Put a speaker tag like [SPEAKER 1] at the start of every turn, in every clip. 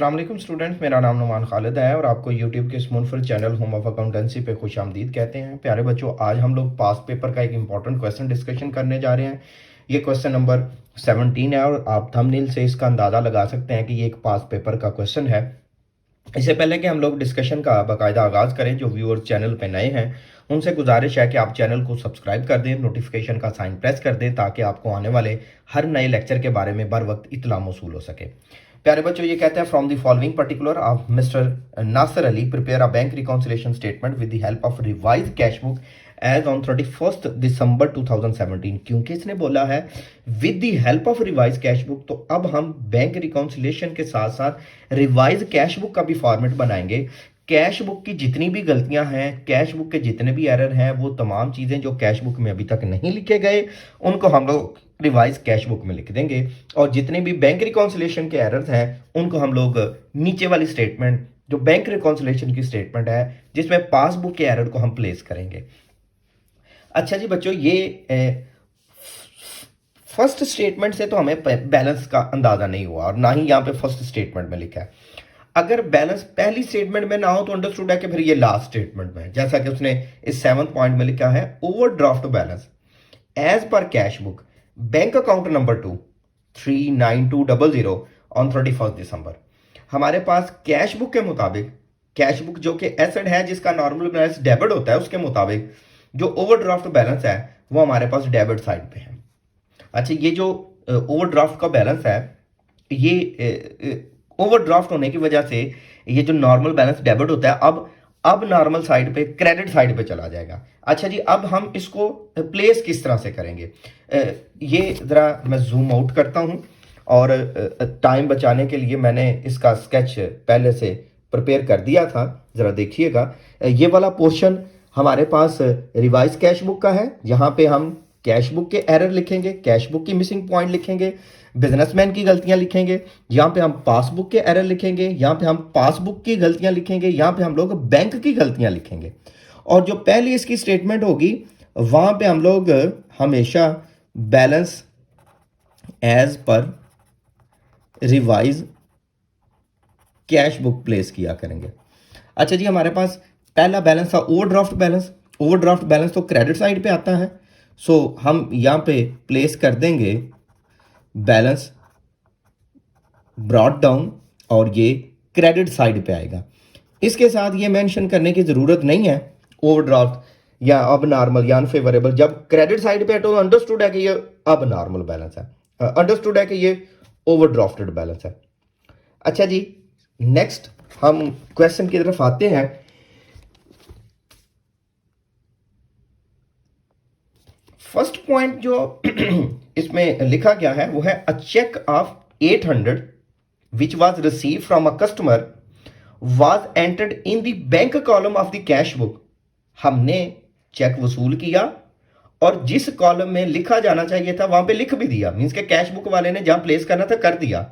[SPEAKER 1] अस्सलाम वालेकुम स्टूडेंट्स, मेरा नाम नुमान खालिद है और आपको यूट्यूब के इस मुनफरद चैनल होम ऑफ अकाउंटेंसी पे खुश आमदीद कहते हैं। प्यारे बच्चों, आज हम लोग पास्ट पेपर का एक इंपॉर्टेंट क्वेश्चन डिस्कशन करने जा रहे हैं। ये क्वेश्चन नंबर 17 है और आप थंबनेल से इसका अंदाज़ा लगा सकते हैं कि ये एक पास्ट पेपर का क्वेश्चन है। इससे पहले कि हम लोग डिस्कशन का बाकायदा आगाज़ करें, जो व्यूअर्स चैनल पे नए हैं उनसे गुजारिश है कि आप चैनल को सब्सक्राइब कर दें, नोटिफिकेशन का साइन प्रेस कर दें ताकि आपको आने वाले हर नए लेक्चर के बारे में बर वक्त इतला मौसूल हो सके। प्यारे बच्चों, ये कहते हैं from the following particular of mister Nasir Ali prepare a bank reconciliation statement with the help of revise cash book as on 31 December 2017। क्योंकि इसने बोला है with the help of revise cash book, तो अब हम बैंक रिकॉन्सिलेशन के साथ साथ रिवाइज कैश बुक का भी फॉर्मेट बनाएंगे। कैश बुक की जितनी भी गलतियां हैं, कैश बुक के जितने भी एरर हैं, वो तमाम चीज़ें जो कैश बुक में अभी तक नहीं लिखे गए उनको हम लोग रिवाइज कैश बुक में लिख देंगे, और जितने भी बैंक रिकॉन्सिलेशन के एरर्स हैं उनको हम लोग नीचे वाली स्टेटमेंट, जो बैंक रिकॉन्सिलेशन की स्टेटमेंट है जिसमें पासबुक के एरर को हम प्लेस करेंगे। अच्छा जी बच्चों, ये फर्स्ट स्टेटमेंट से तो हमें बैलेंस का अंदाजा नहीं हुआ और ना ही यहाँ पे फर्स्ट स्टेटमेंट में लिखा है। अगर बैलेंस पहली स्टेटमेंट में ना हो तो अंडरस्टूड है कि फिर ये लास्ट स्टेटमेंट में, जैसा कि उसने इस 7th पॉइंट में लिखा है, overdraft balance as per cash book bank account number 2 39200 on 31 December. हमारे पास कैश बुक के मुताबिक, कैश बुक जो कि एसेट है जिसका नॉर्मल बैलेंस डेबिट होता है, उसके मुताबिक जो ओवरड्राफ्ट बैलेंस है वो हमारे पास डेबिट साइड पे है। अच्छा, ये जो ओवरड्राफ्ट का बैलेंस है, ये ओवरड्राफ्ट होने की वजह से ये जो नॉर्मल बैलेंस डेबिट होता है अब नॉर्मल साइड पे, क्रेडिट साइड पे चला जाएगा। अच्छा जी, अब हम इसको प्लेस किस तरह से करेंगे, ये ज़रा मैं जूम आउट करता हूँ और टाइम बचाने के लिए मैंने इसका स्केच पहले से प्रिपेयर कर दिया था। ज़रा देखिएगा, ये वाला पोर्शन हमारे पास रिवाइज कैश बुक का है। यहाँ पे हम कैश बुक के एरर लिखेंगे, कैश बुक की मिसिंग पॉइंट लिखेंगे, बिजनेसमैन की गलतियां लिखेंगे, यहाँ पे हम पासबुक के एरर लिखेंगे, यहाँ पे हम पासबुक की गलतियां लिखेंगे, यहाँ पे हम लोग बैंक की गलतियां लिखेंगे। और जो पहली इसकी स्टेटमेंट होगी वहां पे हम लोग हमेशा balance as per revise cash book place किया करेंगे। अच्छा जी, हमारे पास पहला बैलेंस था ओवरड्राफ्ट बैलेंस। ओवरड्राफ्ट बैलेंस तो क्रेडिट साइड पे आता है, सो हम यहाँ पे प्लेस कर देंगे बैलेंस ब्रॉट डाउन और ये क्रेडिट साइड पे आएगा। इसके साथ ये मेंशन करने की ज़रूरत नहीं है ओवरड्राफ्ट या अब नॉर्मल या अनफेवरेबल। जब क्रेडिट साइड पे है तो अंडरस्टूड है कि ये अब नॉर्मल बैलेंस है, अंडरस्टूड है कि ये ओवरड्राफ्टेड बैलेंस है। अच्छा जी, नेक्स्ट हम क्वेश्चन की तरफ आते हैं। फर्स्ट पॉइंट जो इसमें लिखा गया है वो है a cheque of 800 which was receive from a customer was entered in the bank column of the cash book. हमने चेक वसूल किया और जिस कॉलम में लिखा जाना चाहिए था वहां पे लिख भी दिया, मींस के कैश बुक वाले ने जहां प्लेस करना था कर दिया,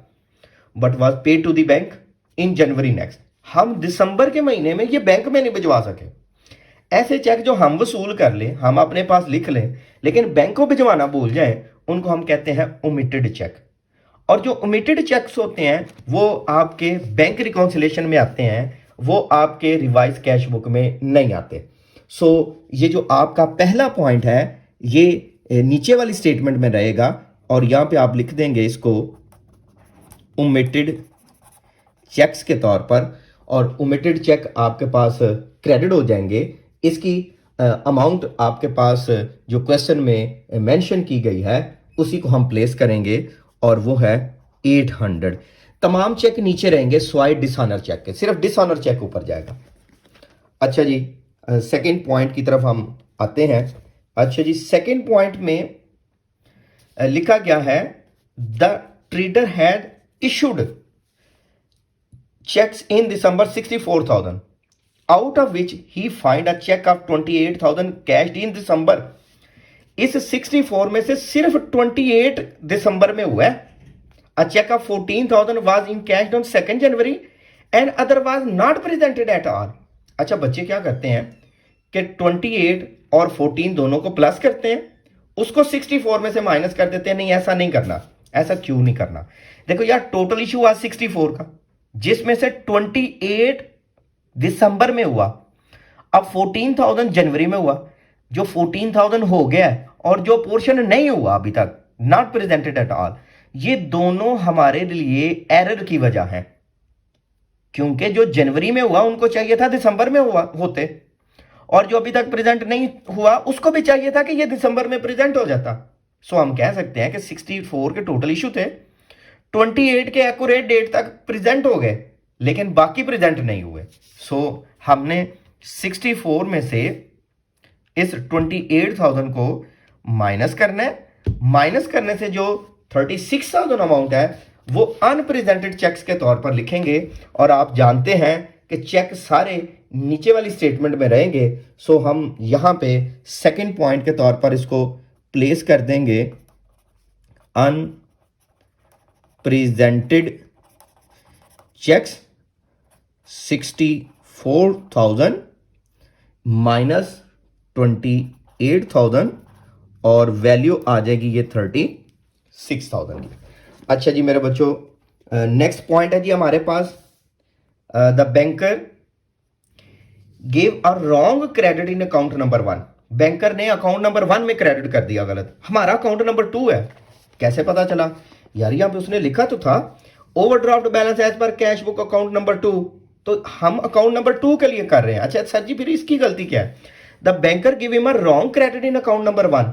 [SPEAKER 1] but was paid to the bank in January next. हम दिसंबर के महीने में ये बैंक में नहीं भिजवा सके। ऐसे चेक जो हम वसूल कर लें, हम अपने पास लिख लें, लेकिन बैंक को भिजवाना भूल जाएं, उनको हम कहते हैं ओमिटेड चेक। और जो ओमिटेड चेक्स होते हैं वो आपके बैंक रिकॉन्सिलेशन में आते हैं, वो आपके रिवाइज कैश बुक में नहीं आते। सो ये जो आपका पहला पॉइंट है ये नीचे वाली स्टेटमेंट में रहेगा और यहां पे आप लिख देंगे इसको ओमिटेड चेक्स के तौर पर, और ओमिटेड चेक आपके पास क्रेडिट हो जाएंगे। इसकी अमाउंट आपके पास जो क्वेश्चन में मेंशन की गई है उसी को हम प्लेस करेंगे और वो है 800। तमाम चेक नीचे रहेंगे स्वाय डिसऑनर चेक के, सिर्फ डिसऑनर चेक ऊपर जाएगा। अच्छा जी, सेकंड पॉइंट की तरफ हम आते हैं। अच्छा जी, सेकंड पॉइंट में लिखा गया है the trader had issued checks in December 64,000 out of which he find a check of 28,000 cashed in December। इस 64 में से सिर्फ 28 दिसंबर में हुआ है। A check of 14,000 was in cashed on 2nd January and other was not presented at all। अच्छा, बच्चे क्या करते हैं कि 28 और 14 दोनों को प्लस करते हैं, उसको 64 में से माइनस कर देते हैं। नहीं, ऐसा नहीं करना। ऐसा क्यों नहीं करना? देखो यार, टोटल इशू आज 64 का, जिसमें से 28 दिसंबर में हुआ, अब 14,000 जनवरी में हुआ, जो 14,000 हो गया है और जो पोर्शन नहीं हुआ अभी तक, नॉट प्रेजेंटेड एट ऑल, ये दोनों हमारे लिए एरर की वजह है, क्योंकि जो जनवरी में हुआ उनको चाहिए था दिसंबर में हुआ होते, और जो अभी तक प्रेजेंट नहीं हुआ उसको भी चाहिए था कि ये दिसंबर में प्रेजेंट हो जाता। सो हम कह सकते हैं कि 64 के टोटल इशू थे, 28 के एक्यूरेट डेट तक प्रेजेंट हो गए, लेकिन बाकी प्रेजेंट नहीं हुए। सो हमने 64 में से इस 28,000 को माइनस करना है। माइनस करने से जो 36,000 अमाउंट है वो अनप्रेजेंटेड चेक्स के तौर पर लिखेंगे, और आप जानते हैं कि चेक सारे नीचे वाली स्टेटमेंट में रहेंगे। सो हम यहां पे सेकंड पॉइंट के तौर पर इसको प्लेस कर देंगे, अनप्रेजेंटेड चेक्स 64,000 माइनस 28,000 और वैल्यू आ जाएगी ये 36,000 की। अच्छा जी मेरे बच्चों, नेक्स्ट पॉइंट है जी हमारे पास, the banker give a wrong credit in account number 1। Banker ने अकाउंट नंबर 1 में क्रेडिट कर दिया गलत, हमारा अकाउंट नंबर 2 है। कैसे पता चला यार, यहाँ पे उसने लिखा तो था overdraft balance as per cash book account number 2, तो हम अकाउंट नंबर 2 के लिए कर रहे हैं। अच्छा सर जी फिर इसकी गलती क्या है? The banker give him a wrong credit in account number 1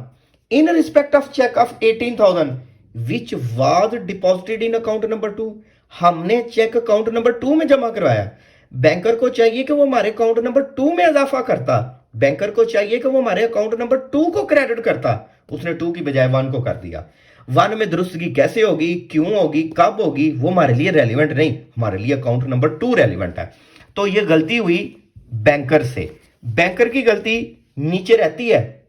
[SPEAKER 1] in respect of cheque of 18,000 which was deposited in account number 2। हमने चेक अकाउंट नंबर 2 में जमा करवाया। बैंकर को चाहिए कि वो हमारे अकाउंट नंबर 2 में इजाफा करता, बैंकर को चाहिए कि वो हमारे अकाउंट नंबर 2 को क्रेडिट करता, उसने 2 की बजाय 1 को कर दिया। 1 में दुरुस्तगी कैसे होगी, क्यों होगी, कब होगी, वो हमारे लिए रेलिवेंट नहीं, हमारे लिए अकाउंट नंबर 2 रेलिवेंट है। तो ये गलती हुई बैंकर से। बैंकर की गलती नीचे रहती है,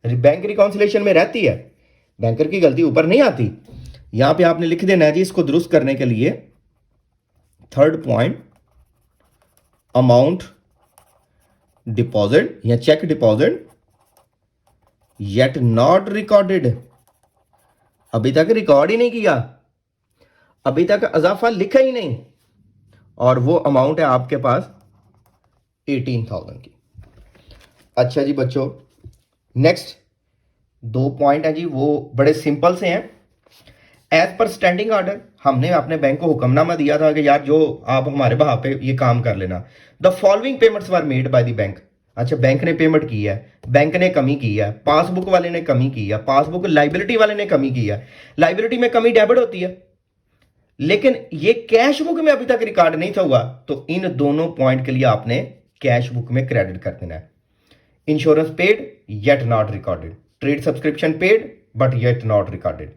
[SPEAKER 1] बैंक रिकॉन्सिलेशन में रहती है, बैंकर की गलती ऊपर नहीं आती। यहां पे आपने लिख देना है जी इसको दुरुस्त करने के लिए, थर्ड पॉइंट, अमाउंट डिपॉजिट या cheque deposit yet not recorded, अभी तक रिकॉर्ड ही नहीं किया, अभी तक इजाफा लिखा ही नहीं, और वो अमाउंट है आपके पास 18,000 की। अच्छा जी बच्चों, नेक्स्ट 2 पॉइंट है जी, वो बड़े सिंपल से हैं। एज पर स्टैंडिंग ऑर्डर हमने अपने बैंक को हुक्मनामा दिया था कि यार जो आप हमारे बहा पे ये काम कर लेना। The following payments were made by the bank. अच्छा बैंक ने पेमेंट की है, बैंक ने कमी की है, पासबुक वाले ने कमी की है, पासबुक लाइबिलिटी वाले ने कमी की है। लाइबिलिटी में कमी डेबिट होती है, लेकिन ये कैश बुक में अभी तक रिकॉर्ड नहीं था हुआ, तो इन दोनों पॉइंट के लिए आपने कैश बुक में क्रेडिट कर देना है। Insurance paid yet not recorded, trade subscription paid but yet not recorded.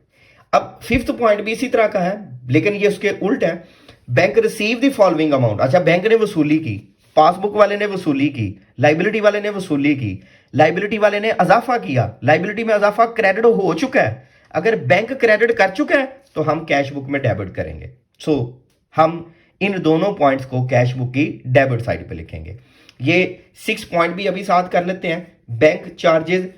[SPEAKER 1] अब फिफ्थ पॉइंट भी इसी तरह का है, लेकिन ये उसके उल्ट है। Bank receive the following amount. अच्छा बैंक ने वसूली की, पासबुक वाले ने वसूली की, लाइबिलिटी वाले ने वसूली की, लाइबिलिटी वाले ने इजाफा किया, लाइबिलिटी में इजाफा क्रेडिट हो चुका है। अगर बैंक क्रेडिट कर चुका है तो हम कैश बुक में डेबिट करेंगे। सो हम इन दोनों पॉइंट्स को कैश बुक की डेबिट साइड पे लिखेंगे। ये 6 पॉइंट भी अभी साथ कर लेते हैं। Bank charges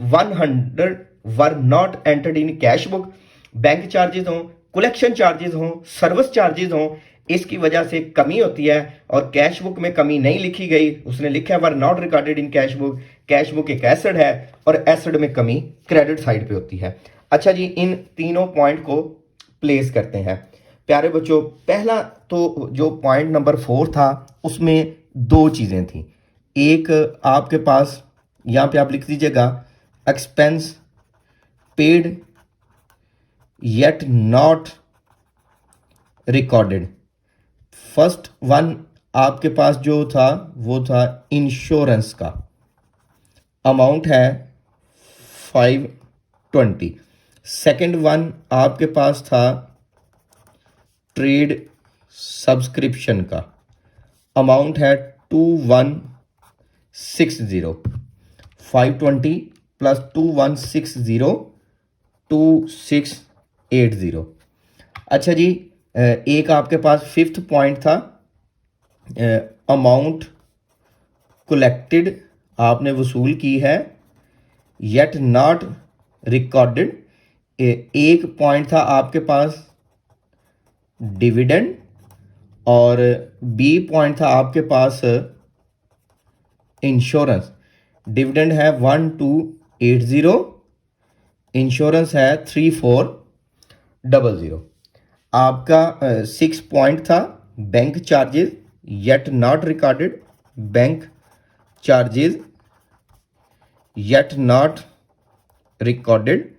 [SPEAKER 1] 100 were not entered in cash book. Bank charges हों, कलेक्शन चार्जेस हों, सर्विस चार्जेस हों, इसकी वजह से कमी होती है, और कैश बुक में कमी नहीं लिखी गई, उसने लिखा है were not recorded in cash book. Cash book एक एसेट है और एसेट में कमी क्रेडिट साइड पे होती है। अच्छा जी, इन तीनों पॉइंट को प्लेस करते हैं। प्यारे बच्चों, पहला तो जो पॉइंट नंबर 4 था उसमें 2 चीजें थी। एक आपके पास यहां पे आप लिख दीजिएगा expense paid yet not recorded. First one आपके पास जो था वो था इंश्योरेंस का, अमाउंट है 520। सेकंड वन आपके पास था ट्रेड सब्सक्रिप्शन का, अमाउंट है 2160। 520 प्लस 2160 2680। अच्छा जी, एक आपके पास फिफ्थ पॉइंट था अमाउंट कलेक्टेड, आपने वसूल की है, येट नॉट रिकॉर्डेड। एक पॉइंट था आपके पास डिविडेंड, और बी पॉइंट था आपके पास इंश्योरेंस, डिविडेंड है 1280, इंश्योरेंस है 3400। आपका 6 पॉइंट था bank charges yet not recorded, bank charges yet not recorded,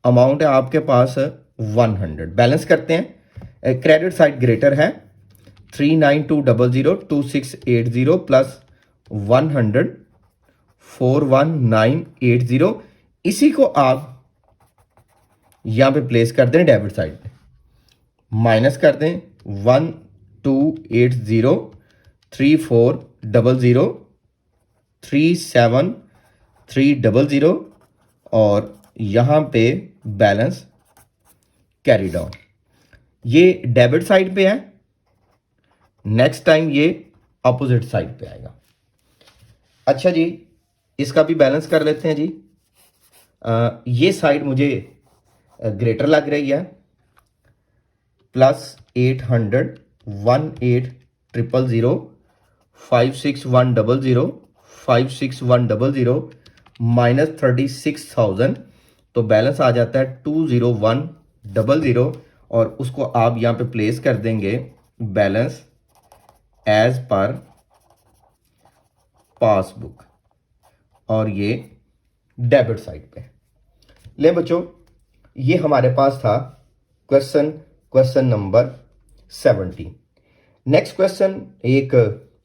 [SPEAKER 1] amount है आपके पास 100। बैलेंस करते हैं, क्रेडिट साइड ग्रेटर है 392002,680 प्लस 100 41980, इसी को आप यहां पे प्लेस कर दें डेबिट साइड पे, माइनस कर दें 1280 3400 37300 और यहां पे बैलेंस कैरी डाउन। ये डेबिट साइड पे है, नेक्स्ट टाइम ये अपोजिट साइड पे आएगा। अच्छा जी, इसका भी बैलेंस कर लेते हैं जी। ये साइड मुझे ग्रेटर लग रही है, प्लस 800 1800 56100 56100 माइनस 36,000, तो बैलेंस आ जाता है 20100 और उसको आप यहां पे प्लेस कर देंगे बैलेंस एज पर पासबुक, और ये डेबिट साइड पे। ले बच्चों, ये हमारे पास था क्वेश्चन नंबर 17। नेक्स्ट क्वेश्चन एक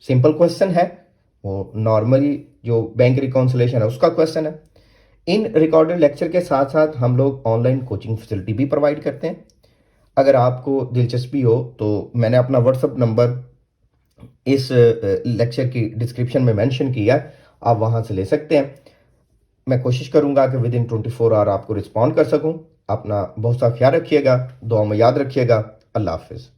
[SPEAKER 1] सिंपल क्वेश्चन है, वो नॉर्मली जो बैंक रिकॉन्सिलेशन है उसका क्वेश्चन है। इन रिकॉर्डेड लेक्चर के साथ साथ हम लोग ऑनलाइन कोचिंग फैसिलिटी भी प्रोवाइड करते हैं। अगर आपको दिलचस्पी हो तो मैंने अपना व्हाट्सएप नंबर इस लेक्चर की डिस्क्रिप्शन में मेंशन किया है, आप वहां से ले सकते हैं। मैं कोशिश करूंगा कि विद इन 24 आवर आपको रिस्पॉन्ड कर सकूं। अपना बहुत सा ख्याल रखिएगा, दुआ में याद रखिएगा। अल्लाह हाफिज़।